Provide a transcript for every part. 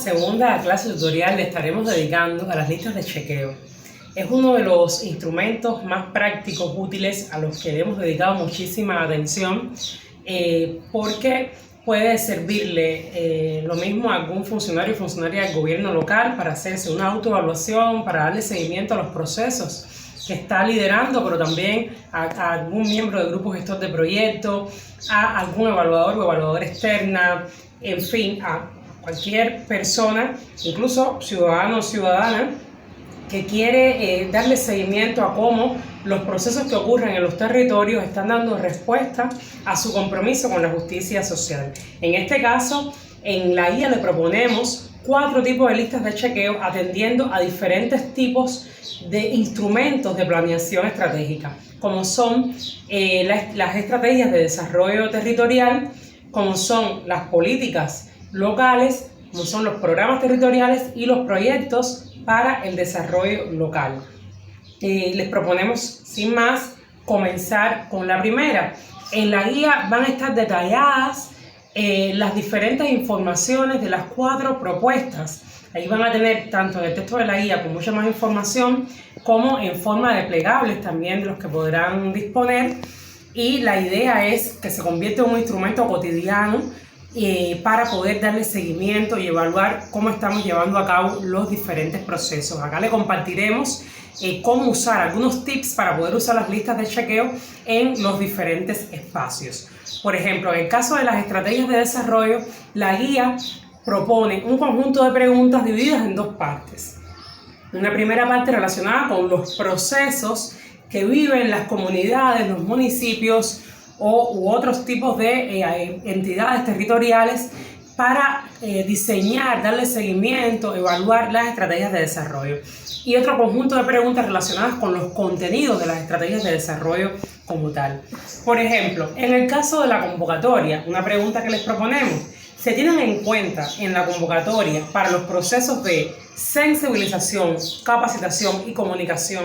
segunda clase tutorial le estaremos dedicando a las listas de chequeo. Es uno de los instrumentos más prácticos, útiles, a los que le hemos dedicado muchísima atención, porque puede servirle lo mismo a algún funcionario o funcionaria del gobierno local para hacerse una autoevaluación, para darle seguimiento a los procesos que está liderando, pero también a algún miembro del grupo gestor de proyecto, a algún evaluador o evaluadora externa, en fin, a cualquier persona, incluso ciudadano o ciudadana, que quiere darle seguimiento a cómo los procesos que ocurren en los territorios están dando respuesta a su compromiso con la justicia social. En este caso, en la guía le proponemos 4 tipos de listas de chequeo atendiendo a diferentes tipos de instrumentos de planeación estratégica, como son las estrategias de desarrollo territorial, como son las políticas locales, como son los programas territoriales y los proyectos para el desarrollo local. Les proponemos, sin más, comenzar con la primera. En la guía van a estar detalladas las diferentes informaciones de las 4 propuestas. Ahí van a tener tanto en el texto de la guía con mucha más información, como en forma de plegables también de los que podrán disponer. Y la idea es que se convierta en un instrumento cotidiano para poder darle seguimiento y evaluar cómo estamos llevando a cabo los diferentes procesos. Acá le compartiremos cómo usar algunos tips para poder usar las listas de chequeo en los diferentes espacios. Por ejemplo, en el caso de las estrategias de desarrollo, la guía propone un conjunto de preguntas divididas en 2 partes. Una primera parte relacionada con los procesos que viven las comunidades, los municipios u otros tipos de entidades territoriales para diseñar, darle seguimiento, evaluar las estrategias de desarrollo. Y otro conjunto de preguntas relacionadas con los contenidos de las estrategias de desarrollo como tal. Por ejemplo, en el caso de la convocatoria, una pregunta que les proponemos: ¿se tienen en cuenta en la convocatoria para los procesos de sensibilización, capacitación y comunicación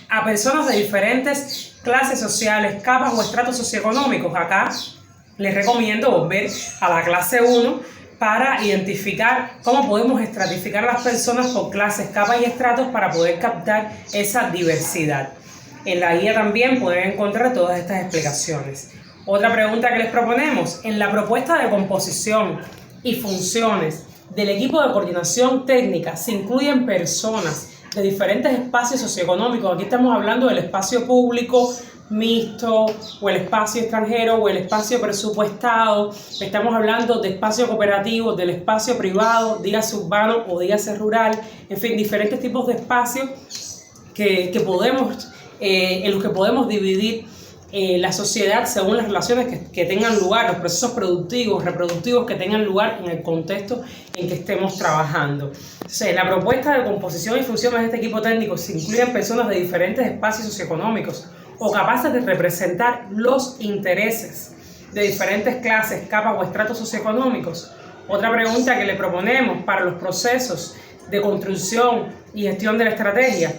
a personas de diferentes clases sociales, capas o estratos socioeconómicos? Acá les recomiendo volver a la clase 1 para identificar cómo podemos estratificar a las personas por clases, capas y estratos para poder captar esa diversidad. En la guía también pueden encontrar todas estas explicaciones. Otra pregunta que les proponemos: en la propuesta de composición y funciones del equipo de coordinación técnica se incluyen personas de diferentes espacios socioeconómicos. Aquí estamos hablando del espacio público mixto, o el espacio extranjero, o el espacio presupuestado. Estamos hablando de espacio cooperativo, del espacio privado, dígase urbano o dígase rural. En fin, diferentes tipos de espacios en los que podemos dividir la sociedad según las relaciones que tengan lugar, los procesos productivos, reproductivos que tengan lugar en el contexto en que estemos trabajando. Entonces, en la propuesta de composición y funciones de este equipo técnico se incluyen personas de diferentes espacios socioeconómicos o capaces de representar los intereses de diferentes clases, capas o estratos socioeconómicos. Otra pregunta que le proponemos para los procesos de construcción y gestión de la estrategia: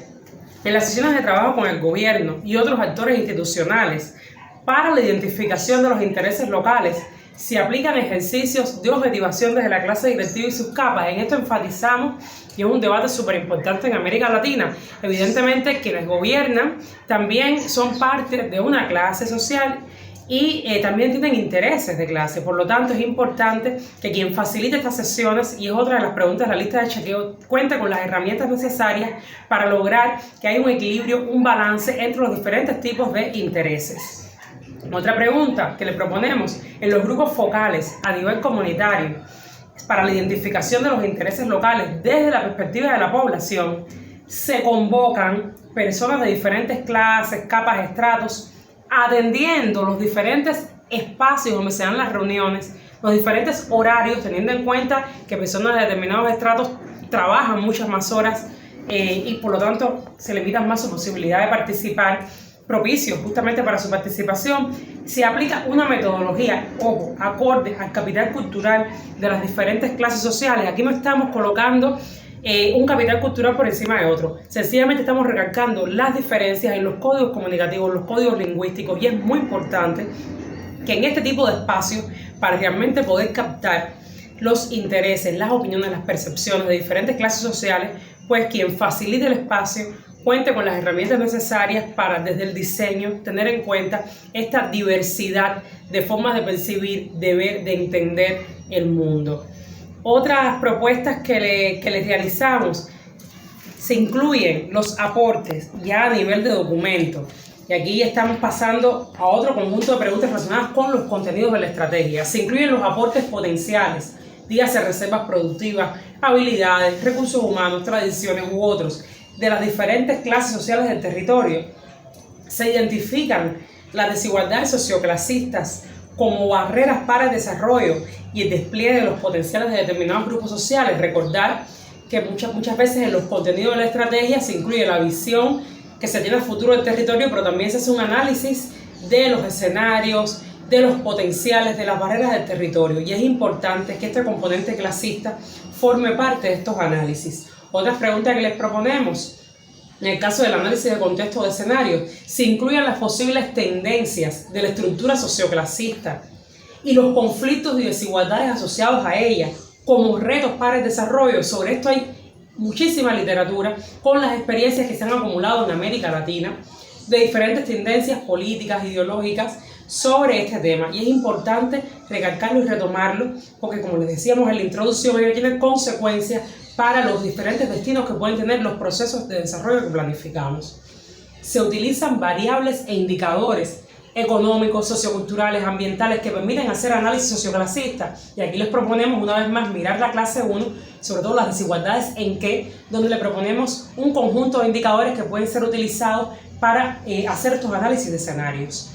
en las sesiones de trabajo con el gobierno y otros actores institucionales para la identificación de los intereses locales, se aplican ejercicios de objetivación desde la clase directiva y sus capas. En esto enfatizamos, y es un debate súper importante en América Latina, evidentemente quienes gobiernan también son parte de una clase social y también tienen intereses de clase. Por lo tanto, es importante que quien facilite estas sesiones, y es otra de las preguntas de la lista de chequeo, cuente con las herramientas necesarias para lograr que haya un equilibrio, un balance entre los diferentes tipos de intereses. Otra pregunta que le proponemos: en los grupos focales a nivel comunitario para la identificación de los intereses locales desde la perspectiva de la población, se convocan personas de diferentes clases, capas, estratos, atendiendo los diferentes espacios donde se dan las reuniones, los diferentes horarios, teniendo en cuenta que personas de determinados estratos trabajan muchas más horas y por lo tanto se limitan más su posibilidad de participar, propicio justamente para su participación. Se aplica una metodología, ojo, acorde al capital cultural de las diferentes clases sociales. Aquí no estamos colocando un capital cultural por encima de otro. Sencillamente estamos recalcando las diferencias en los códigos comunicativos, los códigos lingüísticos, y es muy importante que en este tipo de espacios, para realmente poder captar los intereses, las opiniones, las percepciones de diferentes clases sociales, pues quien facilite el espacio cuente con las herramientas necesarias para, desde el diseño, tener en cuenta esta diversidad de formas de percibir, de ver, de entender el mundo. Otras propuestas que le realizamos: se incluyen los aportes ya a nivel de documento. Y aquí estamos pasando a otro conjunto de preguntas relacionadas con los contenidos de la estrategia. Se incluyen los aportes potenciales, dígase reservas productivas, habilidades, recursos humanos, tradiciones u otros, de las diferentes clases sociales del territorio. Se identifican las desigualdades socioclasistas como barreras para el desarrollo y el despliegue de los potenciales de determinados grupos sociales. Recordar que muchas veces en los contenidos de la estrategia se incluye la visión que se tiene al futuro del territorio, pero también se hace un análisis de los escenarios, de los potenciales, de las barreras del territorio. Y es importante que este componente clasista forme parte de estos análisis. Otras preguntas que les proponemos: en el caso del análisis de contexto de escenarios, se incluyen las posibles tendencias de la estructura socioclasista y los conflictos y desigualdades asociados a ella como retos para el desarrollo. Sobre esto hay muchísima literatura con las experiencias que se han acumulado en América Latina de diferentes tendencias políticas, ideológicas sobre este tema. Y es importante recalcarlo y retomarlo porque, como les decíamos en la introducción, ello tiene consecuencias para los diferentes destinos que pueden tener los procesos de desarrollo que planificamos. Se utilizan variables e indicadores económicos, socioculturales, ambientales que permiten hacer análisis socioclasista. Y aquí les proponemos una vez más mirar la clase 1, sobre todo las desigualdades donde le proponemos un conjunto de indicadores que pueden ser utilizados para hacer estos análisis de escenarios.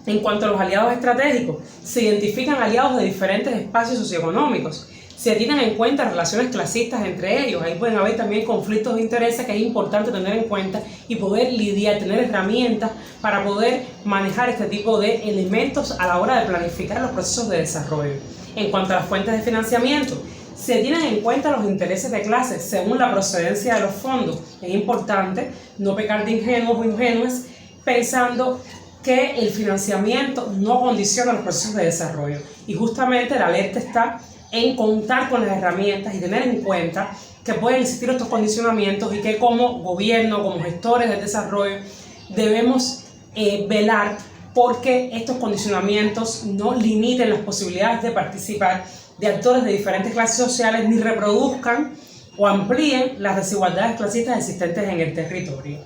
En cuanto a los aliados estratégicos, se identifican aliados de diferentes espacios socioeconómicos. Se tienen en cuenta relaciones clasistas entre ellos. Ahí pueden haber también conflictos de intereses que es importante tener en cuenta y poder lidiar, tener herramientas para poder manejar este tipo de elementos a la hora de planificar los procesos de desarrollo. En cuanto a las fuentes de financiamiento, se tienen en cuenta los intereses de clase según la procedencia de los fondos. Es importante no pecar de ingenuos o ingenuas pensando que el financiamiento no condiciona los procesos de desarrollo. Y justamente la alerta está en contar con las herramientas y tener en cuenta que pueden existir estos condicionamientos y que como gobierno, como gestores del desarrollo, debemos velar porque estos condicionamientos no limiten las posibilidades de participar de actores de diferentes clases sociales ni reproduzcan o amplíen las desigualdades clasistas existentes en el territorio.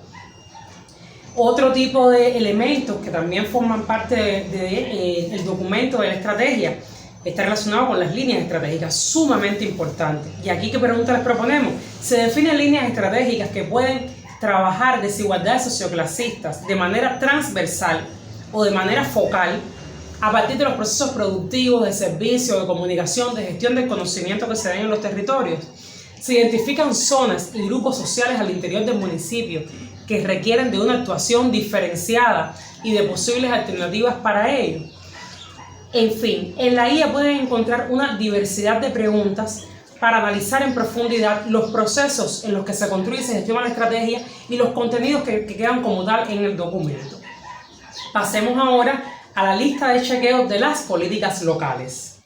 Otro tipo de elementos que también forman parte del documento de la estrategia está relacionado con las líneas estratégicas, sumamente importante. Y aquí, ¿qué pregunta les proponemos? Se definen líneas estratégicas que pueden trabajar desigualdades socioclasistas de manera transversal o de manera focal a partir de los procesos productivos, de servicio, de comunicación, de gestión del conocimiento que se den en los territorios. Se identifican zonas y grupos sociales al interior del municipio que requieren de una actuación diferenciada y de posibles alternativas para ello. En fin, en la guía pueden encontrar una diversidad de preguntas para analizar en profundidad los procesos en los que se construye y se gestiona la estrategia y los contenidos que quedan como tal en el documento. Pasemos ahora a la lista de chequeos de las políticas locales.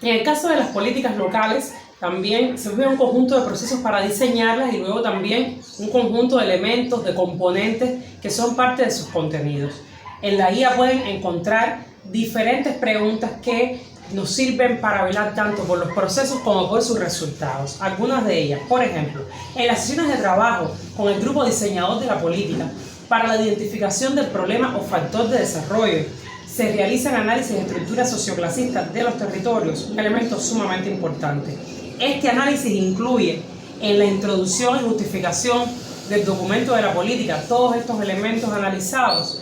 En el caso de las políticas locales, también se ve un conjunto de procesos para diseñarlas y luego también un conjunto de elementos, de componentes que son parte de sus contenidos. En la guía pueden encontrar diferentes preguntas que nos sirven para velar tanto por los procesos como por sus resultados. Algunas de ellas, por ejemplo, en las sesiones de trabajo con el grupo diseñador de la política para la identificación del problema o factor de desarrollo, se realizan análisis de estructuras socioclasistas de los territorios, un elemento sumamente importante. Este análisis incluye en la introducción y justificación del documento de la política todos estos elementos analizados.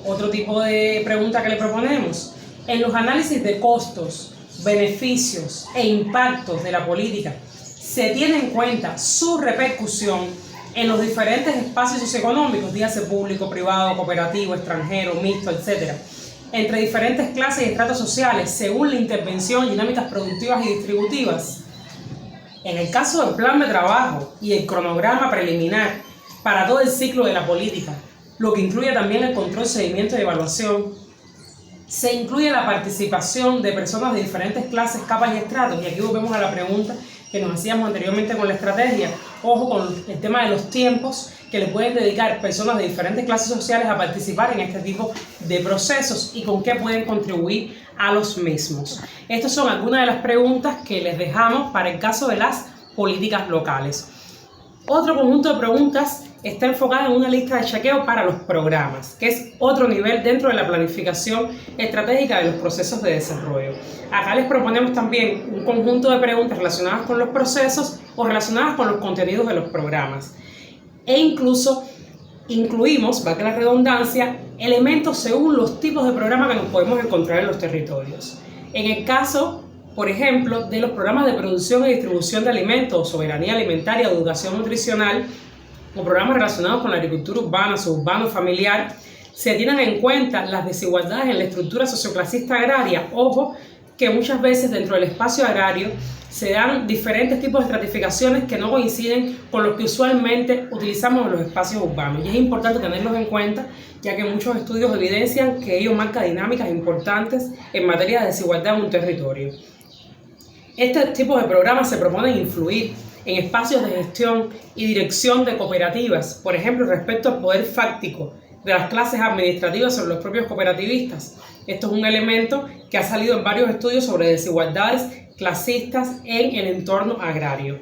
Otro tipo de pregunta que le proponemos: en los análisis de costos, beneficios e impactos de la política, se tiene en cuenta su repercusión en los diferentes espacios socioeconómicos, dígase público, privado, cooperativo, extranjero, mixto, etc., entre diferentes clases y estratos sociales, según la intervención, dinámicas productivas y distributivas. En el caso del plan de trabajo y el cronograma preliminar para todo el ciclo de la política, lo que incluye también el control, seguimiento y evaluación, Se incluye la participación de personas de diferentes clases, capas y estratos, y aquí volvemos a la pregunta que nos hacíamos anteriormente con la estrategia. Ojo con el tema de los tiempos que le pueden dedicar personas de diferentes clases sociales a participar en este tipo de procesos y con qué pueden contribuir a los mismos. Estas son algunas de las preguntas que les dejamos para el caso de las políticas locales. Otro conjunto de preguntas está enfocado en una lista de chequeo para los programas, que es otro nivel dentro de la planificación estratégica de los procesos de desarrollo. Acá les proponemos también un conjunto de preguntas relacionadas con los procesos o relacionadas con los contenidos de los programas. E incluso incluimos, valga la redundancia, elementos según los tipos de programas que nos podemos encontrar en los territorios. En el caso, por ejemplo, de los programas de producción y distribución de alimentos, soberanía alimentaria, educación nutricional, o programas relacionados con la agricultura urbana, suburbano, familiar, se tienen en cuenta las desigualdades en la estructura socioclasista agraria. Ojo, que muchas veces dentro del espacio agrario se dan diferentes tipos de estratificaciones que no coinciden con los que usualmente utilizamos en los espacios urbanos. Y es importante tenerlos en cuenta, ya que muchos estudios evidencian que ello marca dinámicas importantes en materia de desigualdad en un territorio. Este tipo de programas se proponen influir en espacios de gestión y dirección de cooperativas, por ejemplo, respecto al poder fáctico de las clases administrativas sobre los propios cooperativistas. Esto es un elemento que ha salido en varios estudios sobre desigualdades clasistas en el entorno agrario.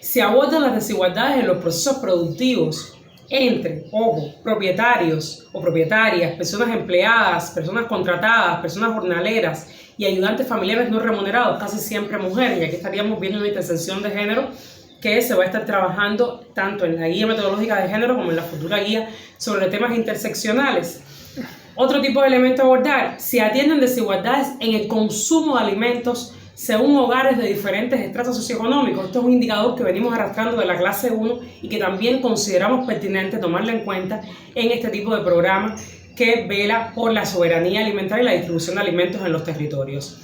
Se abordan las desigualdades en los procesos productivos entre, ojo, propietarios o propietarias, personas empleadas, personas contratadas, personas jornaleras y ayudantes familiares no remunerados, casi siempre mujeres, y aquí estaríamos viendo una intersección de género que se va a estar trabajando tanto en la guía metodológica de género como en la futura guía sobre temas interseccionales. Otro tipo de elemento a abordar: se atienden desigualdades en el consumo de alimentos según hogares de diferentes estratos socioeconómicos. Esto es un indicador que venimos arrastrando de la clase 1 y que también consideramos pertinente tomarlo en cuenta en este tipo de programa que vela por la soberanía alimentaria y la distribución de alimentos en los territorios.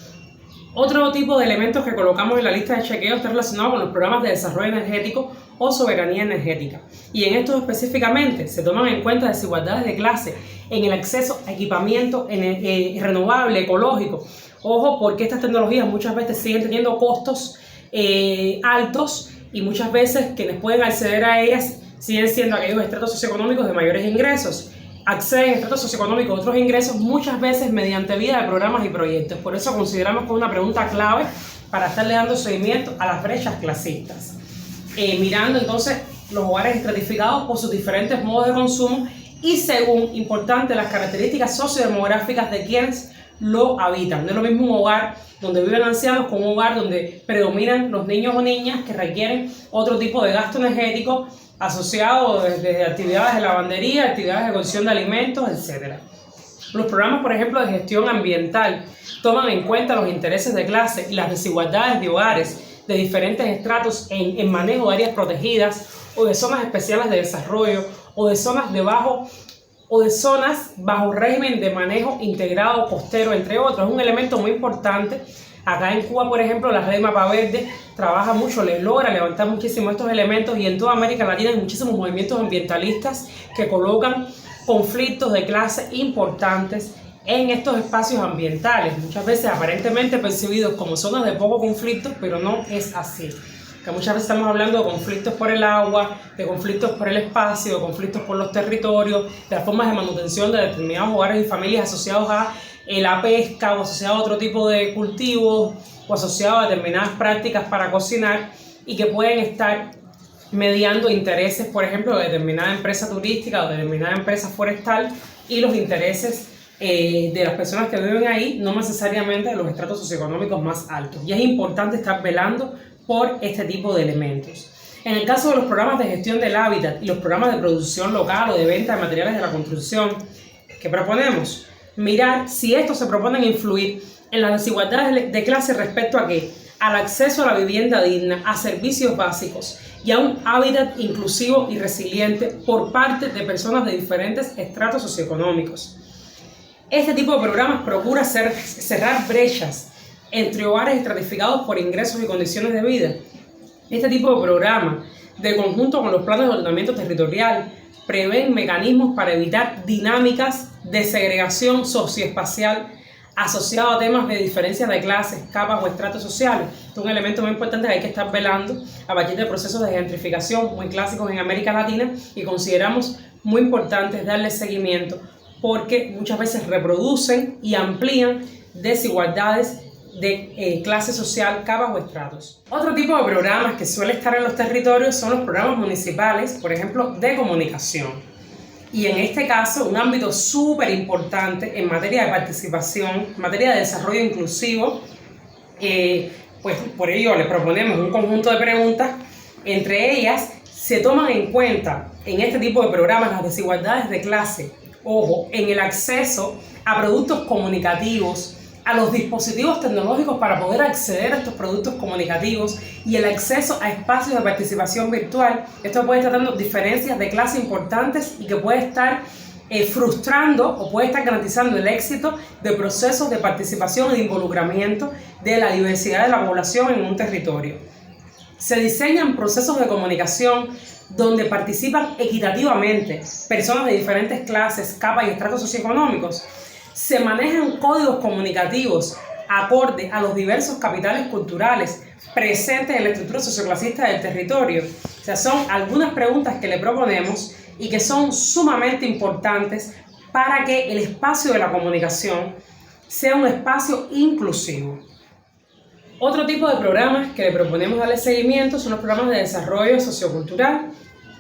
Otro tipo de elementos que colocamos en la lista de chequeo está relacionado con los programas de desarrollo energético o soberanía energética. Y en estos específicamente se toman en cuenta desigualdades de clase en el acceso a equipamiento renovable, ecológico. Ojo, porque estas tecnologías muchas veces siguen teniendo costos altos y muchas veces quienes pueden acceder a ellas siguen siendo aquellos estratos socioeconómicos de mayores ingresos. Acceden a estratos socioeconómicos de otros ingresos muchas veces mediante vía de programas y proyectos. Por eso consideramos que es una pregunta clave para estarle dando seguimiento a las brechas clasistas. Mirando entonces los hogares estratificados por sus diferentes modos de consumo y según, importante, las características sociodemográficas de quienes lo habitan. No es lo mismo un hogar donde viven ancianos con un hogar donde predominan los niños o niñas que requieren otro tipo de gasto energético asociado desde actividades de lavandería, actividades de cocción de alimentos, etc. Los programas, por ejemplo, de gestión ambiental toman en cuenta los intereses de clase y las desigualdades de hogares de diferentes estratos en manejo de áreas protegidas o de zonas especiales de desarrollo o de zonas bajo régimen de manejo integrado costero, entre otros. Es un elemento muy importante. Acá en Cuba, por ejemplo, la red Mapa Verde trabaja mucho, logra levantar muchísimo estos elementos, y en toda América Latina hay muchísimos movimientos ambientalistas que colocan conflictos de clase importantes en estos espacios ambientales, muchas veces aparentemente percibidos como zonas de poco conflicto, pero no es así. Que muchas veces estamos hablando de conflictos por el agua, de conflictos por el espacio, de conflictos por los territorios, de las formas de manutención de determinados hogares y familias asociados a la pesca o asociados a otro tipo de cultivos o asociados a determinadas prácticas para cocinar, y que pueden estar mediando intereses, por ejemplo, de determinada empresa turística o de determinada empresa forestal y los intereses de las personas que viven ahí, no necesariamente de los estratos socioeconómicos más altos. Y es importante estar velando por este tipo de elementos. En el caso de los programas de gestión del hábitat y los programas de producción local o de venta de materiales de la construcción, ¿qué proponemos? Mirar si estos se proponen influir en las desigualdades de clase respecto a qué, al acceso a la vivienda digna, a servicios básicos y a un hábitat inclusivo y resiliente por parte de personas de diferentes estratos socioeconómicos. Este tipo de programas procura cerrar brechas entre hogares estratificados por ingresos y condiciones de vida. Este tipo de programas, de conjunto con los planes de ordenamiento territorial, prevén mecanismos para evitar dinámicas de segregación socioespacial asociado a temas de diferencias de clases, capas o estratos sociales. Esto es un elemento muy importante que hay que estar velando a partir de procesos de gentrificación muy clásicos en América Latina y consideramos muy importante darle seguimiento porque muchas veces reproducen y amplían desigualdades de clase social, capas o estratos. Otro tipo de programas que suele estar en los territorios son los programas municipales, por ejemplo, de comunicación. Y en este caso, un ámbito súper importante en materia de participación, en materia de desarrollo inclusivo, pues por ello le proponemos un conjunto de preguntas. Entre ellas, se toman en cuenta en este tipo de programas las desigualdades de clase, ojo, en el acceso a productos comunicativos, a los dispositivos tecnológicos para poder acceder a estos productos comunicativos y el acceso a espacios de participación virtual. Esto puede estar dando diferencias de clase importantes y que puede estar frustrando o puede estar garantizando el éxito de procesos de participación e de involucramiento de la diversidad de la población en un territorio. Se diseñan procesos de comunicación donde participan equitativamente personas de diferentes clases, capas y estratos socioeconómicos. Se manejan códigos comunicativos acorde a los diversos capitales culturales presentes en la estructura socioclasista del territorio. O sea, son algunas preguntas que le proponemos y que son sumamente importantes para que el espacio de la comunicación sea un espacio inclusivo. Otro tipo de programas que le proponemos darle seguimiento son los programas de desarrollo sociocultural.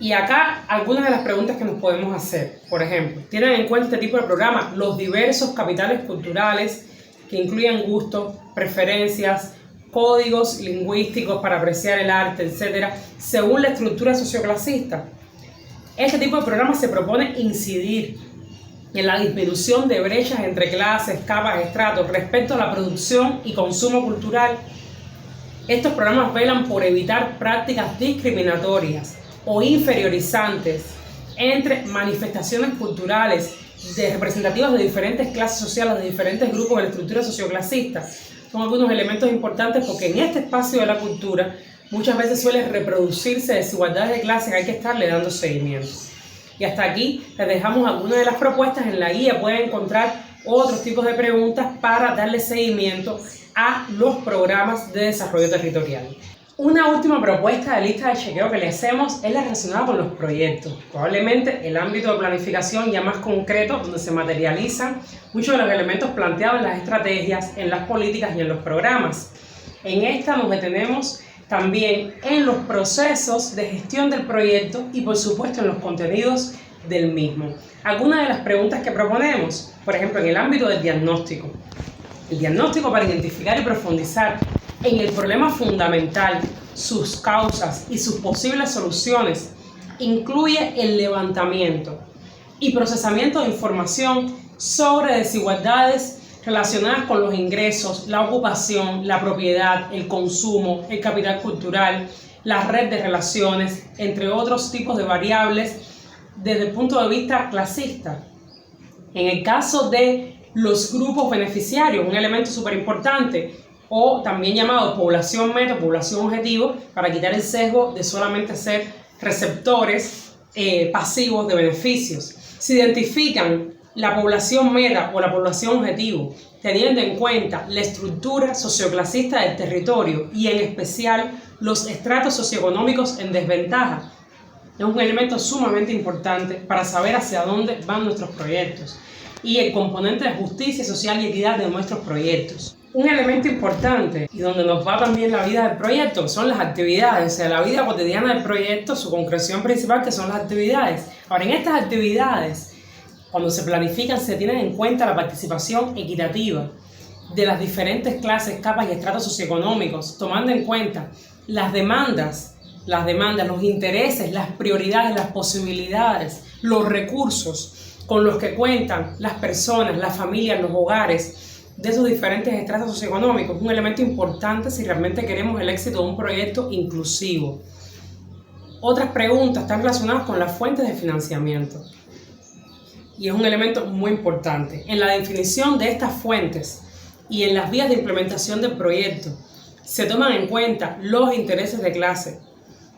Y acá algunas de las preguntas que nos podemos hacer. Por ejemplo, ¿tienen en cuenta este tipo de programas los diversos capitales culturales que incluyen gustos, preferencias, códigos lingüísticos para apreciar el arte, etcétera, según la estructura socioclasista? Este tipo de programas se propone incidir en la disminución de brechas entre clases, capas, estratos respecto a la producción y consumo cultural. Estos programas velan por evitar prácticas discriminatorias o inferiorizantes entre manifestaciones culturales representativas de diferentes clases sociales, de diferentes grupos de la estructura socioclasista. Son algunos elementos importantes porque en este espacio de la cultura muchas veces suele reproducirse desigualdades de clase que hay que estarle dando seguimiento. Y hasta aquí les dejamos algunas de las propuestas. En la guía pueden encontrar otros tipos de preguntas para darle seguimiento a los programas de desarrollo territorial. Una última propuesta de lista de chequeo que le hacemos es la relacionada con los proyectos. Probablemente el ámbito de planificación ya más concreto, donde se materializan muchos de los elementos planteados en las estrategias, en las políticas y en los programas. En esta nos detenemos también en los procesos de gestión del proyecto y por supuesto en los contenidos del mismo. Algunas de las preguntas que proponemos, por ejemplo, en el ámbito del diagnóstico. El diagnóstico para identificar y profundizar en el problema fundamental, sus causas y sus posibles soluciones, incluye el levantamiento y procesamiento de información sobre desigualdades relacionadas con los ingresos, la ocupación, la propiedad, el consumo, el capital cultural, la red de relaciones, entre otros tipos de variables desde el punto de vista clasista. En el caso de los grupos beneficiarios, un elemento súper importante, o también llamado población meta, población objetivo, para quitar el sesgo de solamente ser receptores pasivos de beneficios. Se identifican la población meta o la población objetivo, teniendo en cuenta la estructura socioclasista del territorio y en especial los estratos socioeconómicos en desventaja. Es un elemento sumamente importante para saber hacia dónde van nuestros proyectos y el componente de justicia social y equidad de nuestros proyectos. Un elemento importante y donde nos va también la vida del proyecto son las actividades, o sea, la vida cotidiana del proyecto, su concreción principal que son las actividades. Ahora, en estas actividades, cuando se planifican, se tiene en cuenta la participación equitativa de las diferentes clases, capas y estratos socioeconómicos, tomando en cuenta las demandas, los intereses, las prioridades, las posibilidades, los recursos con los que cuentan las personas, las familias, los hogares de esos diferentes estratos socioeconómicos. Un elemento importante si realmente queremos el éxito de un proyecto inclusivo. Otras preguntas están relacionadas con las fuentes de financiamiento. Y es un elemento muy importante. En la definición de estas fuentes y en las vías de implementación del proyecto se toman en cuenta los intereses de clase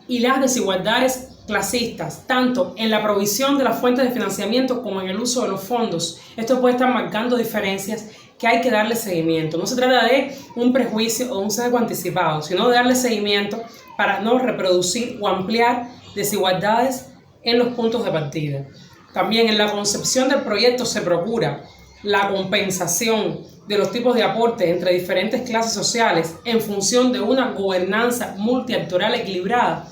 y las desigualdades clasistas, tanto en la provisión de las fuentes de financiamiento como en el uso de los fondos. Esto puede estar marcando diferencias que hay que darle seguimiento. No se trata de un prejuicio o un sesgo anticipado, sino de darle seguimiento para no reproducir o ampliar desigualdades en los puntos de partida. También en la concepción del proyecto se procura la compensación de los tipos de aportes entre diferentes clases sociales en función de una gobernanza multiactorial equilibrada.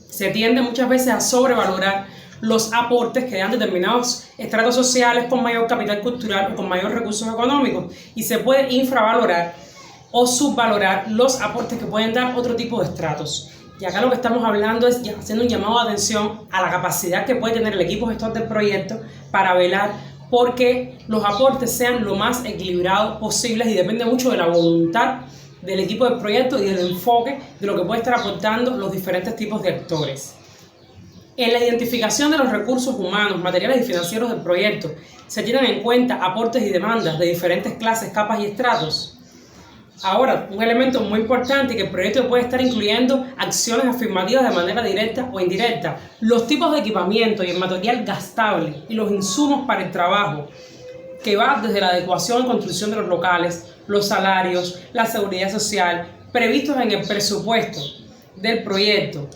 Se tiende muchas veces a sobrevalorar los aportes que dan determinados estratos sociales con mayor capital cultural o con mayor recursos económicos, y se puede infravalorar o subvalorar los aportes que pueden dar otro tipo de estratos. Y acá lo que estamos hablando es haciendo un llamado de atención a la capacidad que puede tener el equipo gestor del proyecto para velar porque los aportes sean lo más equilibrados posibles, y depende mucho de la voluntad del equipo del proyecto y del enfoque de lo que puede estar aportando los diferentes tipos de actores. En la identificación de los recursos humanos, materiales y financieros del proyecto, se tienen en cuenta aportes y demandas de diferentes clases, capas y estratos. Ahora, un elemento muy importante que el proyecto puede estar incluyendo acciones afirmativas de manera directa o indirecta, los tipos de equipamiento y el material gastable y los insumos para el trabajo, que va desde la adecuación y construcción de los locales, los salarios, la seguridad social, previstos en el presupuesto del proyecto,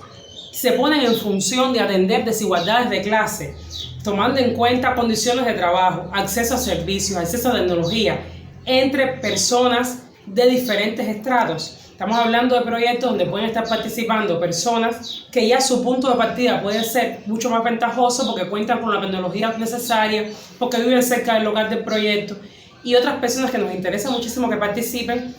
se ponen en función de atender desigualdades de clase, tomando en cuenta condiciones de trabajo, acceso a servicios, acceso a tecnología, entre personas de diferentes estratos. Estamos hablando de proyectos donde pueden estar participando personas que ya su punto de partida puede ser mucho más ventajoso porque cuentan con la tecnología necesaria, porque viven cerca del local del proyecto, y otras personas que nos interesa muchísimo que participen,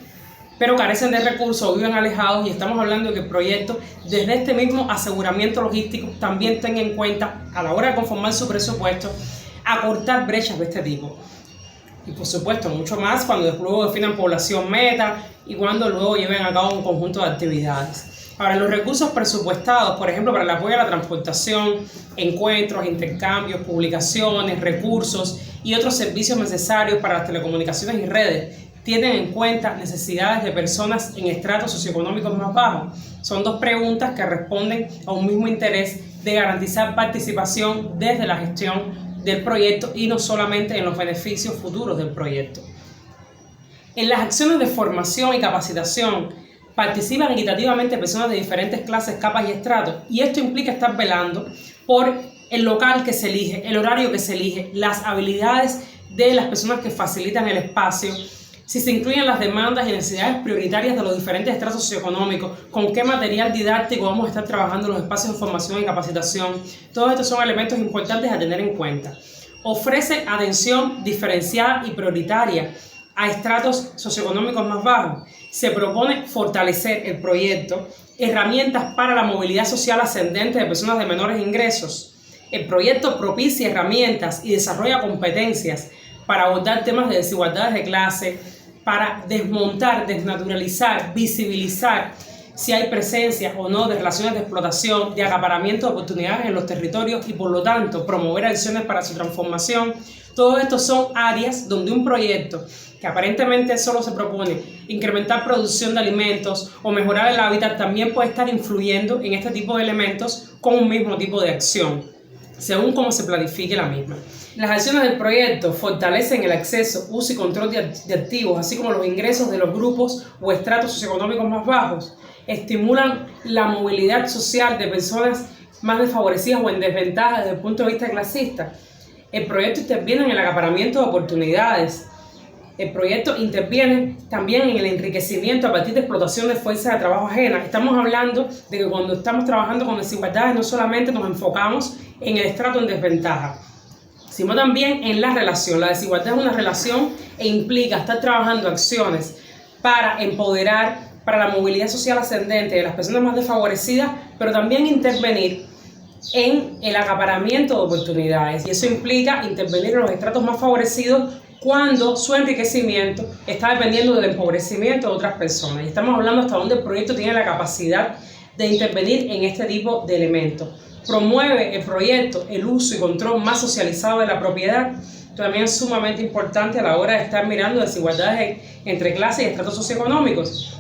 pero carecen de recursos o viven alejados, y estamos hablando de que el proyecto, desde este mismo aseguramiento logístico, también tenga en cuenta, a la hora de conformar su presupuesto, acortar brechas de este tipo. Y por supuesto, mucho más cuando luego definan población meta y cuando luego lleven a cabo un conjunto de actividades. Ahora, los recursos presupuestados, por ejemplo, para el apoyo a la transportación, encuentros, intercambios, publicaciones, recursos y otros servicios necesarios para las telecomunicaciones y redes, tienen en cuenta necesidades de personas en estratos socioeconómicos más bajos. Son dos preguntas que responden a un mismo interés de garantizar participación desde la gestión del proyecto y no solamente en los beneficios futuros del proyecto. En las acciones de formación y capacitación participan equitativamente personas de diferentes clases, capas y estratos, y esto implica estar velando por el local que se elige, el horario que se elige, las habilidades de las personas que facilitan el espacio, si se incluyen las demandas y necesidades prioritarias de los diferentes estratos socioeconómicos, con qué material didáctico vamos a estar trabajando en los espacios de formación y capacitación. Todos estos son elementos importantes a tener en cuenta. Ofrece atención diferenciada y prioritaria a estratos socioeconómicos más bajos. Se propone fortalecer el proyecto, herramientas para la movilidad social ascendente de personas de menores ingresos. El proyecto propicia herramientas y desarrolla competencias para abordar temas de desigualdades de clase, para desmontar, desnaturalizar, visibilizar si hay presencia o no de relaciones de explotación, de acaparamiento de oportunidades en los territorios, y por lo tanto promover acciones para su transformación. Todo esto son áreas donde un proyecto que aparentemente solo se propone incrementar producción de alimentos o mejorar el hábitat, también puede estar influyendo en este tipo de elementos con un mismo tipo de acción, según cómo se planifique la misma. Las acciones del proyecto fortalecen el acceso, uso y control de activos, así como los ingresos de los grupos o estratos socioeconómicos más bajos. Estimulan la movilidad social de personas más desfavorecidas o en desventaja desde el punto de vista clasista. El proyecto interviene en el acaparamiento de oportunidades. El proyecto interviene también en el enriquecimiento a partir de explotación de fuerza de trabajo ajena. Estamos hablando de que cuando estamos trabajando con desigualdades no solamente nos enfocamos en el estrato en desventaja, sino también en la relación. La desigualdad es una relación e implica estar trabajando acciones para empoderar, para la movilidad social ascendente de las personas más desfavorecidas, pero también intervenir en el acaparamiento de oportunidades. Y eso implica intervenir en los estratos más favorecidos cuando su enriquecimiento está dependiendo del empobrecimiento de otras personas. Y estamos hablando hasta dónde el proyecto tiene la capacidad de intervenir en este tipo de elementos. Promueve el proyecto el uso y control más socializado de la propiedad. Esto también es sumamente importante a la hora de estar mirando desigualdades entre clases y estratos socioeconómicos.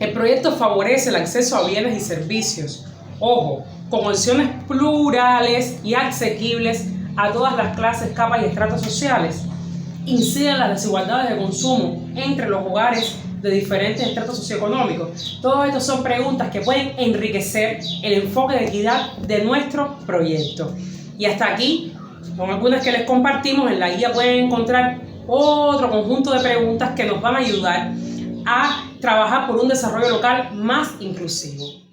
El proyecto favorece el acceso a bienes y servicios. Ojo, con opciones plurales y asequibles a todas las clases, capas y estratos sociales. Incide en las desigualdades de consumo entre los hogares de diferentes estratos socioeconómicos. Todas estas son preguntas que pueden enriquecer el enfoque de equidad de nuestro proyecto. Y hasta aquí, con algunas que les compartimos, en la guía pueden encontrar otro conjunto de preguntas que nos van a ayudar a trabajar por un desarrollo local más inclusivo.